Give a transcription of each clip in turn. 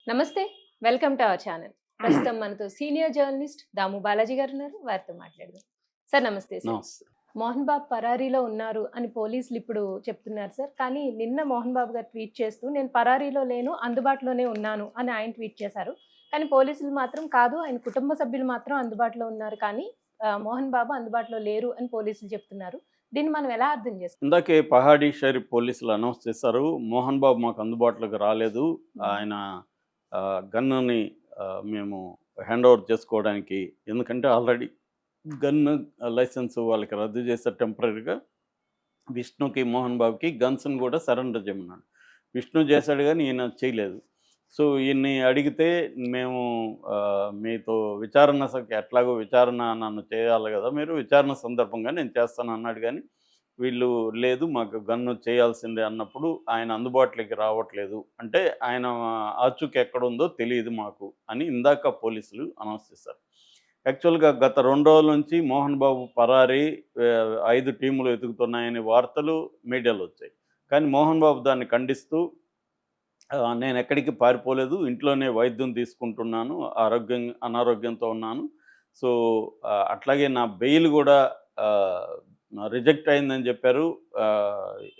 నమస్తే. Welcome to our channel. ప్రస్తుతం మనతో సీనియర్ జర్నలిస్ట్ దాము బాలాజీ గారు ఉన్నారు. వారితో మాట్లాడదాం. సార్ నమస్తే సార్. నమస్తే. మోహన్ బాబు పరారీలో ఉన్నారు అని పోలీసులు ఇప్పుడు చెప్తున్నారు సార్. కానీ నిన్న మోహన్ బాబు గారు ట్వీట్ చేస్తూ నేను పరారీలో లేను, అందుబాటులోనే ఉన్నాను అని ఆయన ట్వీట్ చేశారు. కానీ పోలీసులు మాత్రం కాదు, ఆయన కుటుంబ సభ్యులు మాత్రం అందుబాటులో ఉన్నారు కానీ మోహన్ బాబు అందుబాటులో లేరు అని పోలీసులు చెప్తున్నారు. దీన్ని మనం ఎలా అర్థం చేసుకోవాలి? ఇందాకే పహాడీ షరీఫ్ పోలీసులు అనౌన్స్ చేశారు. మోహన్ బాబు మాకు అందుబాటులోకి రాలేదు. ఆయన గన్నుని మేము హ్యాండ్ ఓవర్ చేసుకోవడానికి, ఎందుకంటే ఆల్రెడీ గన్ లైసెన్స్ వాళ్ళకి రద్దు చేశారు టెంపరరీగా. విష్ణుకి, మోహన్ బాబుకి గన్స్‌ని కూడా సరెండర్ చేయమన్నాడు. విష్ణు చేశాడు గానీ ఈయన చేయలేదు. సో ఈయన్ని అడిగితే మేము మీతో ఎట్లాగో విచారణ నన్ను చేయాలి కదా! మీరు విచారణ సందర్భంగా నేను చేస్తాను అన్నాడు గానీ, వీళ్ళు లేదు మాకు గన్ను చేయాల్సిందే అన్నప్పుడు ఆయన అందుబాటులోకి రావట్లేదు. అంటే ఆయన ఆచూకీ ఎక్కడుందో తెలీదు మాకు అని ఇందాక పోలీసులు అనౌన్స్ చేశారు. యాక్చువల్‌గా గత 2 రోజుల నుంచి మోహన్ బాబు పరారీ 5 టీములు వెతుకుతున్నాయని వార్తలు మీడియాలో వచ్చాయి. కానీ మోహన్ బాబు దాన్ని ఖండిస్తూ నేనెక్కడికి పారిపోలేదు. ఇంట్లోనే వైద్యం తీసుకుంటున్నాను. అనారోగ్యంతో ఉన్నాను. సో, అట్లాగే నా బెయిల్ గూడా ఆహ్, రిజెక్ట్ అయిందని జెప్పారు.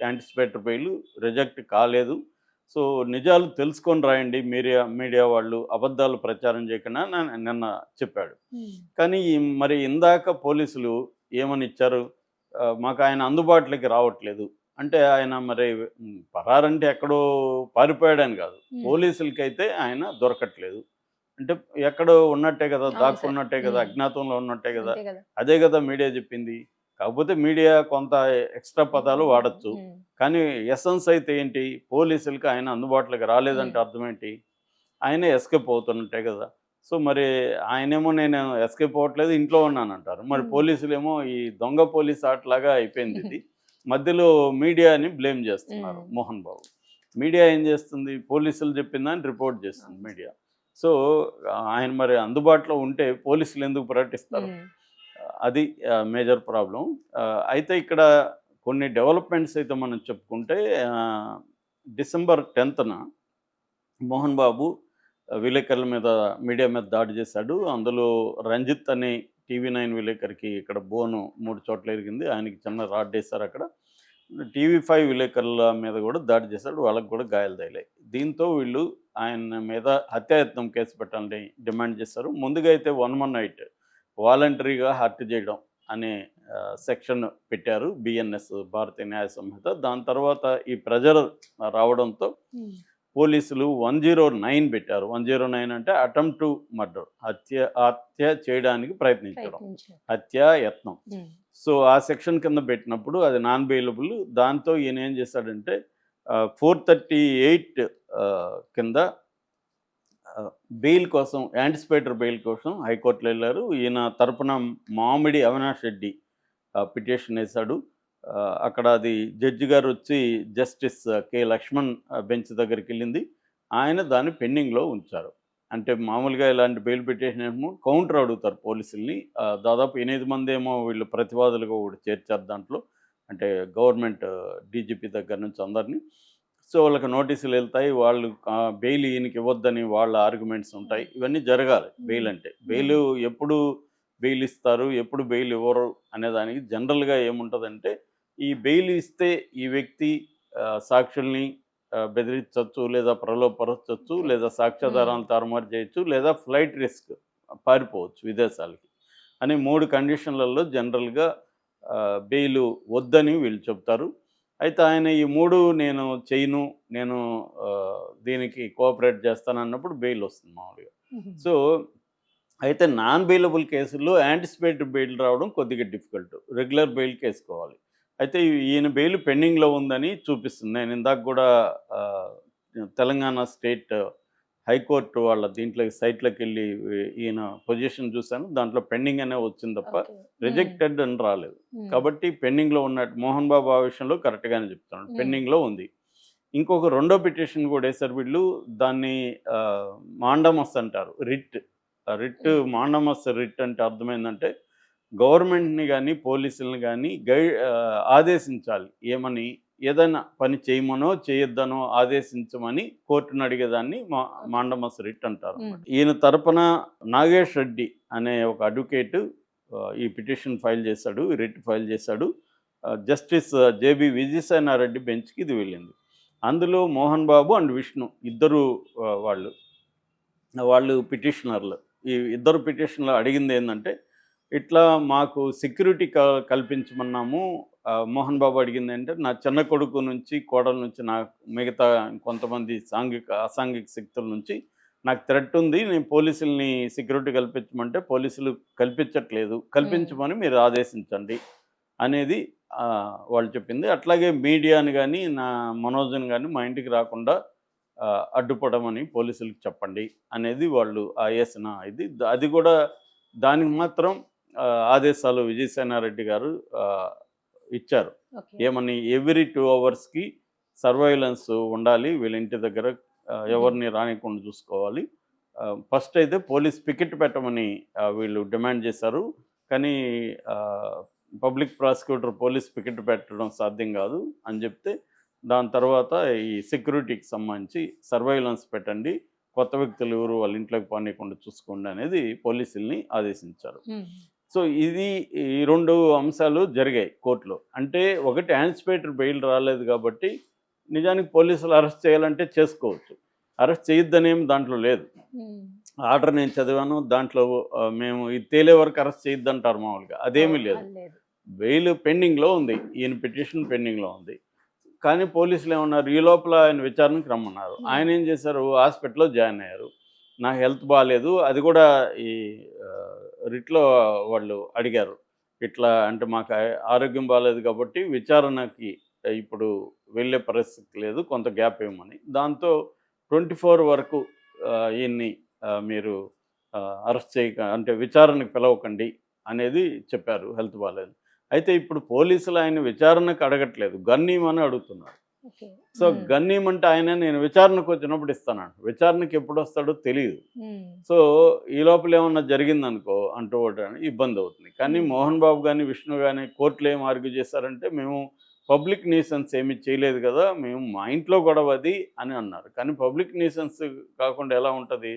యాంటిసిపేటరీ బెయిల్ రిజెక్ట్ కాలేదు. సో, నిజాలు తెలుసుకొని రాయండి మీడియా వాళ్ళు. అబద్ధాలు ప్రచారం చేయకుండా నిన్న చెప్పాడు. కానీ మరి ఇందాక పోలీసులు ఏమనిచ్చారు? మాకాయన అందుబాటులోకి రావట్లేదు. అంటే ఆయన మరి పరారంటే ఎక్కడో పారిపోయాడని కాదు. పోలీసులకైతే ఆయన దొరకట్లేదు. అంటే ఎక్కడో ఉన్నట్టే కదా! అవును సార్. దాక్కున్నట్టే కదా! అజ్ఞాతంలో ఉన్నట్టే కదా! అంతే కదా! అదే కదా మీడియా చెప్పింది. కాకపోతే మీడియా కొంత ఎక్స్‌ట్రా పదాలు వాడొచ్చు. కానీ ఎసెన్స్ అయితే ఏంటి? పోలీసులకి ఆయన అందుబాటులోకి రాలేదంటే అర్థమేంటి? ఆయనే ఎస్కేప్ అవుతున్నట్టే కదా! సో, మరి ఆయనేమో నేను ఎస్కేప్ అవ్వట్లేదు, ఇంట్లో ఉన్నానంటారు. మరి పోలీసులేమో ఈ దొంగ పోలీస్ ఆటలాగా అయిపోయిందిది. మధ్యలో మీడియాని బ్లేమ్ చేస్తున్నారు మోహన్ బాబు. మీడియా ఏం చేస్తుంది? పోలీసులు చెప్పిందని రిపోర్ట్ చేస్తుంది మీడియా. సో, ఆయన మరి అందుబాటులో ఉంటే పోలీసులు ఎందుకు ప్రకటిస్తారు? అది మేజర్ ప్రాబ్లమ్. అయితే ఇక్కడ కొన్ని డెవలప్‌మెంట్స్ అయితే మనం చెప్పుకుంటే డిసెంబర్ 10న మోహన్ బాబు విలేకరుల మీద, మీడియా మీద దాడి చేశాడు. అందులో రంజిత్ అనే టీవీ9 విలేకరికి ఇక్కడ బోను 3 చోట్ల ఇరిగింది. ఆయనకి చిన్న రాడ్డేశారు అక్కడ. టీవీ5 విలేకరుల మీద కూడా దాడి చేశాడు. వాళ్ళకి కూడా గాయాలు తగిలాయి. దీంతో వీళ్ళు ఆయన మీద హత్యాయత్నం కేసు పెట్టాలని డిమాండ్ చేశారు. ముందుగా అయితే 118 వాలంటరీగా హత్య చేయడం అనే సెక్షన్ పెట్టారు. బిఎన్ఎస్ భారతీయ న్యాయ సంహిత. దాని తర్వాత ఈ ప్రెజర్ రావడంతో పోలీసులు 109 పెట్టారు. 109 అంటే అటెంప్ట్ టు మర్డర్, హత్య చేయడానికి ప్రయత్నించడం, హత్యాయత్నం. సో, ఆ సెక్షన్ కింద పెట్టినప్పుడు అది నాన్ బెయిలబుల్. దాంతో ఈయన ఏం చేశాడంటే 438 కింద బెయిల్ కోసం, యాంటిసిపేటరీ బెయిల్ కోసం హైకోర్టులో వెళ్ళారు. ఈయన తరపున మామిడి అవినాష్ రెడ్డి పిటిషన్ వేశాడు. అక్కడ అది జడ్జి గారు వచ్చి జస్టిస్ కె లక్ష్మణ్ బెంచ్ దగ్గరికి వెళ్ళింది. ఆయన దాన్ని పెండింగ్లో ఉంచారు. అంటే మామూలుగా ఇలాంటి బెయిల్ పిటిషన్ ఏమో కౌంటర్ అడుగుతారు పోలీసుల్ని. దాదాపు 8 మంది ఏమో వీళ్ళు ప్రతివాదులుగా కూడా చేర్చారు దాంట్లో. అంటే గవర్నమెంట్ డీజీపీ దగ్గర నుంచి అందరినీ. సో, వాళ్ళకి నోటీసులు వెళ్తాయి. వాళ్ళు బెయిల్ ఈయనకి ఇవ్వద్దని వాళ్ళ ఆర్గ్యుమెంట్స్ ఉంటాయి. ఇవన్నీ జరగాలి బెయిల్ అంటే. బెయిల్ ఎప్పుడు బెయిల్ ఇస్తారు, ఎప్పుడు బెయిల్ ఇవ్వరు అనేదానికి జనరల్‌గా ఏముంటదంటే, ఈ బెయిల్ ఇస్తే ఈ వ్యక్తి సాక్షుల్ని బెదిరించొచ్చు, లేదా ప్రలోభపరచొచ్చు, లేదా సాక్ష్యాధారాలను తారుమారు చేయొచ్చు, లేదా ఫ్లైట్ రిస్క్ పారిపోవచ్చు విదేశాలకి అని 3 కండిషన్‌లలో జనరల్‌గా బెయిల్ వద్దని వీళ్ళు చెప్తారు. అయితే ఆయన ఈ 3 నేను చేయను, నేను దీనికి కోఆపరేట్ చేస్తానన్నప్పుడు బెయిల్ వస్తుంది మామూలుగా. సో, అయితే నాన్ బెయిలబుల్ కేసుల్లో యాంటిసిపేటరీ బెయిల్ రావడం కొద్దిగా డిఫికల్ట్. రెగ్యులర్ బెయిల్‌కి ఏసుకోవాలి. అయితే ఈయన బెయిల్ పెండింగ్‌లో ఉందని చూపిస్తుంది. నేను ఇందాక కూడా ఆహ్, తెలంగాణ స్టేట్ హైకోర్టు వాళ్ళ సైట్‌లోకెళ్ళి ఈయన పొజిషన్ చూసాను. దాంట్లో పెండింగ్ అనే వచ్చింది తప్ప రిజెక్టెడ్ అని రాలేదు. కాబట్టి పెండింగ్‌లో ఉన్నట్టు మోహన్ బాబు ఆ విషయంలో కరెక్ట్‌గానే చెప్తున్నాడు. పెండింగ్‌లో ఉంది. ఇంకొక రెండో పిటిషన్ కూడా వేశారు వీళ్ళు. దాన్ని మాండమస్ అంటారు. మాండమస్ రిట్ అంటే అర్థమైందంటే గవర్నమెంట్‌ని గాని, పోలీసుల్ని గాని ఆదేశించాలి. ఏమని? ఏదైనా పని చేయమనో చేయొద్దనో ఆదేశించమని కోర్టును అడిగేదాన్ని మాండమస్ రిట్ అంటారు. ఈయన తరపున నాగేష్ రెడ్డి అనే ఒక అడ్వకేటు ఈ పిటిషన్ ఫైల్ చేశాడు, రిట్ ఫైల్ చేశాడు. జస్టిస్ జేబి విజయసేనారెడ్డి బెంచ్కి ఇది వెళ్ళింది. అందులో మోహన్ బాబు అండ్ విష్ణు ఇద్దరు వాళ్ళు పిటిషనర్లు. ఈ ఇద్దరు పిటిషన్లు అడిగింది ఏంటంటే, ఇట్లా మాకు సెక్యూరిటీ కల్పించమన్నాము. మోహన్ బాబు అడిగింది ఏంటంటే, నా చిన్న కొడుకు నుంచి కోడల నుంచి నాకు మిగతా కొంతమంది అసాంఘిక శక్తుల నుంచి నాకు థ్రెట్ ఉంది, నేను పోలీసుల్ని సెక్యూరిటీ కల్పించమంటే పోలీసులు కల్పించట్లేదు, కల్పించమని మీరు ఆదేశించండి అనేది వాళ్ళు చెప్పింది. అట్లాగే మీడియాని కానీ మనోజ్ని కానీ మా ఇంటికి రాకుండా అడ్డుపడమని పోలీసులకు చెప్పండి అనేది వాళ్ళు వేసిన ఇది. అది కూడా దానికి మాత్రం ఆదేశాలు విజయసేనారెడ్డి గారు ఇచ్చారు. ఏమని, ఎవ్రీ 2 అవర్స్కి సర్వైలెన్స్ ఉండాలి, వీళ్ళ ఇంటి దగ్గర ఎవరిని రానికుండా చూసుకోవాలి. ఫస్ట్ అయితే పోలీస్ పికెట్ పెట్టమని వీళ్ళు డిమాండ్ చేశారు. కానీ పబ్లిక్ ప్రాసిక్యూటర్ పోలీస్ పికెట్ పెట్టడం సాధ్యం కాదు అని చెప్తే, దాని తర్వాత ఈ సెక్యూరిటీకి సంబంధించి సర్వైలెన్స్ పెట్టండి, కొత్త వ్యక్తులు ఎవరు వాళ్ళ ఇంట్లోకి పోనీయకుండా చూసుకోండి అనేది పోలీసుల్ని ఆదేశించారు. సో ఈ 2 అంశాలు జరిగాయి కోర్టులో. అంటే ఒకటి, యాంటిసిపేటరీ బెయిల్ రాలేదు కాబట్టి నిజానికి పోలీసులు అరెస్ట్ చేయాలంటే చేసుకోవచ్చు, అరెస్ట్ చేయొద్దనేమి దాంట్లో లేదు. ఆర్డర్ నేను చదివాను, దాంట్లో మేము ఇది తేలే వరకు అరెస్ట్ చేయొద్దంటారు మామూలుగా, అదేమీ లేదు. బెయిల్ పెండింగ్లో ఉంది, ఈయన పిటిషన్ పెండింగ్లో ఉంది. కానీ పోలీసులు ఏమన్నారు, ఈ లోపల ఆయన విచారణకు రమ్మన్నారు. ఆయన ఏం చేశారు, హాస్పిటల్లో జాయిన్ అయ్యారు. నాకు హెల్త్ బాగాలేదు, అది కూడా ఈ రిట్లో వాళ్ళు అడిగారు. ఇట్లా అంటే మాకు ఆరోగ్యం బాగాలేదు కాబట్టి విచారణకి ఇప్పుడు వెళ్ళే పరిస్థితి లేదు, కొంత గ్యాప్ ఇవ్వమని. దాంతో 24 వరకు ఈయన్ని మీరు అరెస్ట్ అంటే విచారణకు పిలవకండి అనేది చెప్పారు, హెల్త్ బాగాలేదు. అయితే ఇప్పుడు పోలీసులు ఆయన విచారణకు అడగట్లేదు, గన్నీమని అడుగుతున్నారు. సో గన్నీమంటే ఆయన నేను విచారణకు వచ్చినప్పుడు ఇస్తాను, విచారణకు ఎప్పుడు వస్తాడో తెలియదు. సో ఈ లోపల ఏమన్నా జరిగిందనుకో అంటూ ఇబ్బంది అవుతుంది. కానీ మోహన్ బాబు కానీ విష్ణు కానీ కోర్టులో ఏం ఆర్గ్యూ చేశారంటే, మేము పబ్లిక్ న్యూసెన్స్ ఏమీ చేయలేదు కదా, మేము మా ఇంట్లో గొడవ అది అని అన్నారు. కానీ పబ్లిక్ న్యూసెన్స్ కాకుండా ఎలా ఉంటుంది,